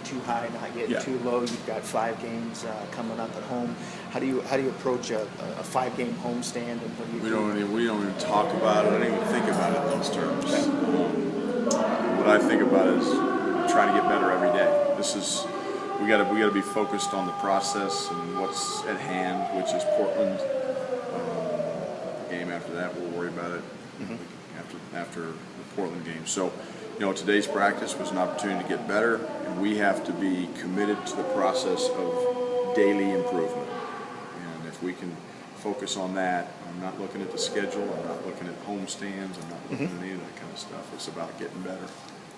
too high, not getting Yeah. too low. You've got 5 games coming up at home. How do you approach a 5-game homestand, and what do you do? We don't even talk about it. I don't even think about it in those terms. What I think about is trying to get better every day. We got to be focused on the process and what's at hand, which is Portland. The game after that, we'll worry about it after the Portland game. So, today's practice was an opportunity to get better, and we have to be committed to the process of daily improvement. And if we can focus on that, I'm not looking at the schedule, I'm not looking at homestands, I'm not looking at any of that kind of stuff. It's about getting better.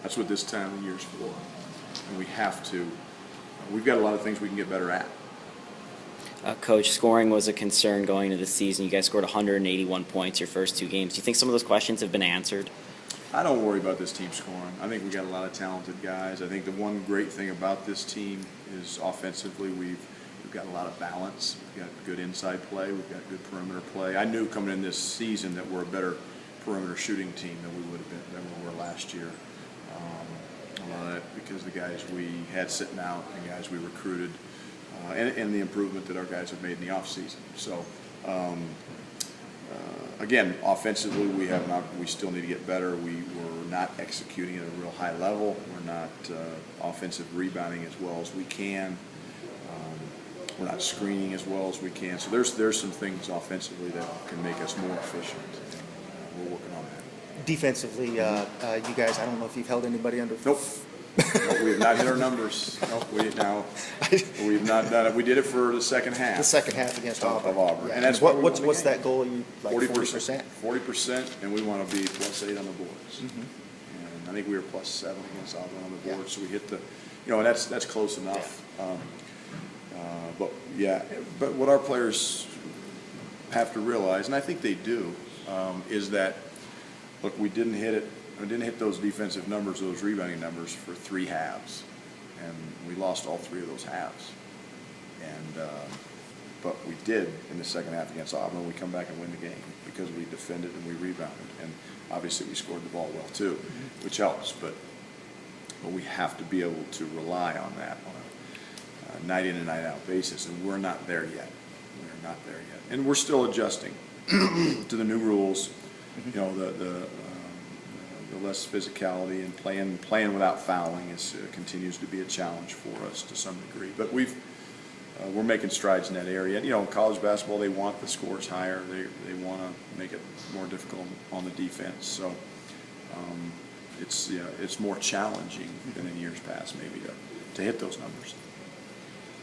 That's what this time of year is for. And we have to. We've got a lot of things we can get better at. Coach, scoring was a concern going into the season. You guys scored 181 points your first 2 games. Do you think some of those questions have been answered? I don't worry about this team scoring. I think we got a lot of talented guys. I think the one great thing about this team is offensively we've got a lot of balance. We've got good inside play. We've got good perimeter play. I knew coming in this season that we're a better perimeter shooting team than we would have been than we were last year. A lot of that because the guys we had sitting out, the guys we recruited, and the improvement that our guys have made in the offseason. So, again, offensively, we still need to get better. We're not executing at a real high level. We're not offensive rebounding as well as we can. We're not screening as well as we can. So there's some things offensively that can make us more efficient. And, we're working on that. Defensively, you guys, I don't know if you've held anybody under. Nope. No, we have not hit our numbers. Nope, we have not done it. We did it for the second half. The second half against Auburn. Of Auburn. Yeah. And that's what's that goal? You like 40%? 40%, and we want to be +8 on the boards. And I think we were +7 against Auburn on the board, so we hit the, and that's close enough. But what our players have to realize, and I think they do, is that look, we didn't hit those defensive numbers, those rebounding numbers for 3 halves, and we lost all 3 of those halves. And but we did in the second half against Auburn. We come back and win the game because we defended and we rebounded, and obviously we scored the ball well too, which helps. But we have to be able to rely on that on a night in and night out basis, and we're not there yet. We're not there yet, and we're still adjusting to the new rules. The less physicality and playing without fouling continues to be a challenge for us to some degree. But we're making strides in that area. In college basketball, they want the scores higher. They want to make it more difficult on the defense. So it's more challenging than in years past, maybe to hit those numbers.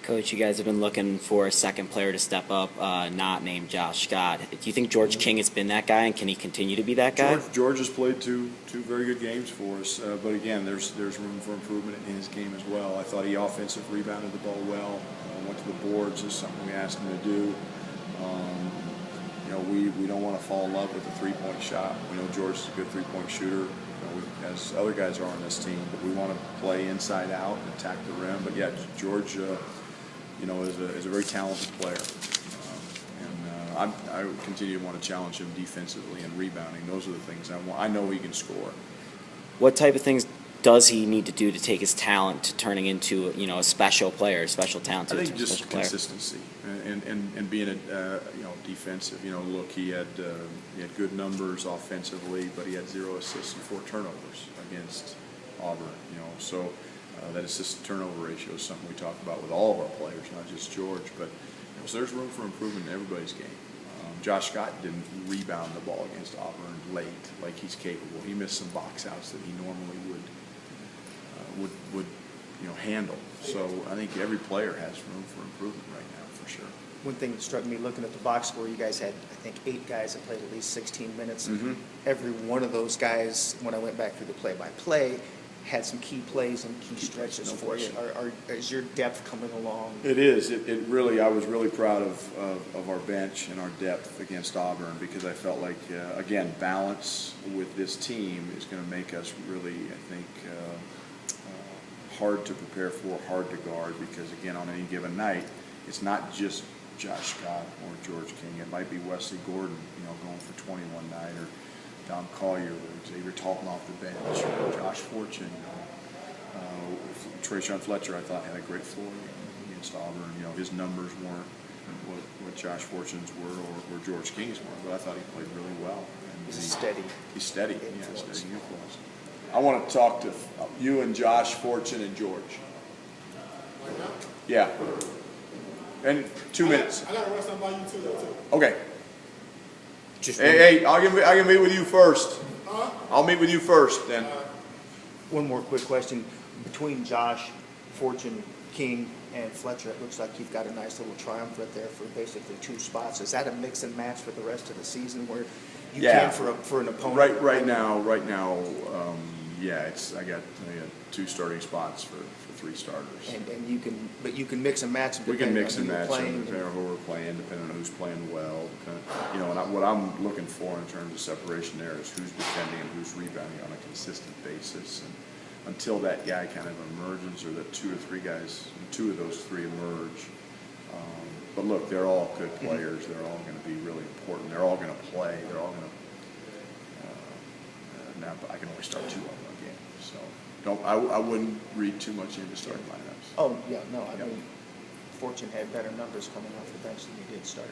Coach, you guys have been looking for a second player to step up, not named Josh Scott. Do you think George King has been that guy, and can he continue to be that guy? George has played two very good games for us, but again, there's room for improvement in his game as well. I thought he offensive rebounded the ball well, went to the boards, is something we asked him to do. We don't want to fall in love with the three-point shot. We know George is a good three-point shooter, as other guys are on this team, but we want to play inside out and attack the rim. But yeah, George. Is a very talented player, and I continue to want to challenge him defensively and rebounding. Those are the things I want. I know he can score. What type of things does he need to do to take his talent to turning into a special player, a special talent? I think just consistency and being a defensive. Look, he had good numbers offensively, but he had 0 assists and 4 turnovers against Auburn. So. That assist-turnover ratio is something we talk about with all of our players, not just George. But so there's room for improvement in everybody's game. Josh Scott didn't rebound the ball against Auburn late like he's capable. He missed some box outs that he normally would handle. So I think every player has room for improvement right now, for sure. One thing that struck me looking at the box score, you guys had, I think, 8 guys that played at least 16 minutes. Every one of those guys, when I went back through the play-by-play, had some key plays and key stretches for you. Is your depth coming along? It is. It really. I was really proud of our bench and our depth against Auburn because I felt like again balance with this team is going to make us really, I think, hard to prepare for, hard to guard because again on any given night it's not just Josh Scott or George King. It might be Wesley Gordon, going for 21 night or Dom Collier or Xavier Talton off the bench, or Josh Fortune, Trayshawn Fletcher, I thought, had a great floor against Auburn. You know, his numbers weren't what Josh Fortune's were or George King's were, but I thought he played really well. And He's steady. He's steady. Influence. Yeah, steady influence. I want to talk to you and Josh Fortune and George. Yeah. And 2 minutes. I got to run something by you too, though, too. Okay. Just Hey, I can meet with you first. Huh? I'll meet with you first then. one more quick question. Between Josh, Fortune, King, and Fletcher, it looks like you've got a nice little triumvirate there for basically 2 spots. Is that a mix and match for the rest of the season where you Yeah. can for an opponent? Right now, yeah, I got 2 starting spots for 3 starters. And you can mix and match. We can mix and depending match on who them you're depending on who we're playing, depending on who's playing well. You know, and what I'm looking for in terms of separation there is who's defending and who's rebounding on a consistent basis. And until that guy kind of emerges, or that 2 or 3 guys, 2 of those 3 emerge. But look, they're all good players. They're all going to be really important. They're all going to play. They're all going to. Now I can only start 2 of them a game, so I wouldn't read too much into starting lineups. Oh, yeah, no, I Yep. mean, Fortune had better numbers coming off the bench than he did start.